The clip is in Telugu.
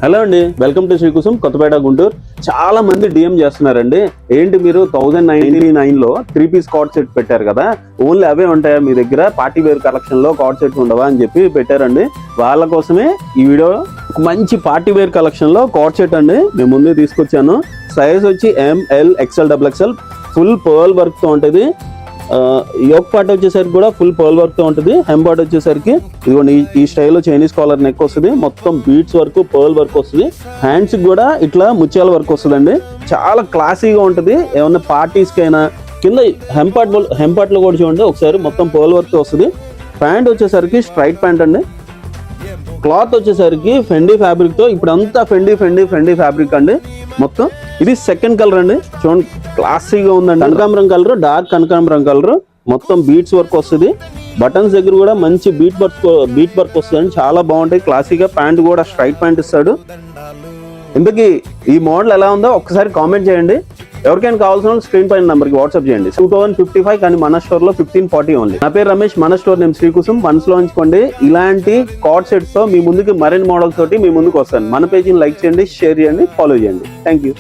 హలో అండి, వెల్కమ్ టు శ్రీకుసుమ్ కొత్తపేట గుంటూరు. చాలా మంది డిఎం చేస్తున్నారండి, ఏంటి మీరు 1099లో 3 పీస్ కార్డ్ సెట్ పెట్టారు కదా, ఓన్లీ అవే ఉంటాయా మీ దగ్గర, పార్టీ వేర్ కలెక్షన్ లో కార్డ్ సెట్స్ ఉండవా అని చెప్పి పెట్టారండి. వాళ్ళ కోసమే ఈ వీడియో. మంచి పార్టీ వేర్ కలెక్షన్ లో కార్డ్ సెట్ అండి మేము ముందు తీసుకొచ్చాను. సైజ్ వచ్చి ML XL XXL, full pearl work తో ఉంటుంది. యోక్ పార్ట్ వచ్చేసరికి కూడా ఫుల్ పర్ల్ వర్క్ తో ఉంటుంది. హెమ్ పార్ట్ వచ్చేసరికి ఇదిగోండి ఈ స్టైల్లో చైనీస్ కాలర్ నెక్ వస్తుంది, మొత్తం బీట్స్ వర్క్ పర్ల్ వర్క్ వస్తుంది. హ్యాండ్స్ కూడా ఇట్లా ముత్యాల వర్క్ వస్తుందండి, చాలా క్లాసీగా ఉంటుంది. ఏమన్నా పార్టీస్ కైనా కింద హెమ్ పార్ట్ లో కూడా చూడండి ఒకసారి, మొత్తం పర్ల్ వర్క్ వస్తుంది. ప్యాంట్ వచ్చేసరికి స్ట్రైట్ ప్యాంట్ అండి. క్లాత్ వచ్చేసరికి ఫెండీ ఫ్యాబ్రిక్ తో, ఇప్పుడు అంతా ఫెండీ ఫ్యాబ్రిక్ అండి మొత్తం. ఇది సెకండ్ కలర్ అండి, చూడండి క్లాసీగా ఉందండి. కనకాంబరం కలర్, డార్క్ కనకాంబరం కలర్, మొత్తం బీట్స్ వర్క్ వస్తుంది. బటన్స్ దగ్గర కూడా మంచి బీట్ వర్క్ వస్తుంది, చాలా బాగుంటాయి క్లాసీగా. ప్యాంట్ కూడా స్ట్రైట్ ప్యాంట్ ఇస్తాడు. ఇంతకీ ఈ మోడల్ ఎలా ఉందో ఒక్కసారి కామెంట్ చేయండి. ఎవరికైనా కావాల్సిన వాళ్ళు స్క్రీన్ పైన నెంబర్కి వాట్సాప్ చేయండి. 2055 కానీ మన స్టోర్ లో 1540 ఓన్లీ. నా పేరు రమేష్, మన స్టోర్ నేమ్ శ్రీకుసుమ్. మనసులో ఉంచుకోండి, ఇలాంటి కార్డ్ సెట్స్ తో మీ ముందుకి మరిన్ని మోడల్స్ తోటి మీ ముందుకు వస్తాను. మన పేజీని లైక్ చేయండి, షేర్ చేయండి, ఫాలో చేయండి. Thank you.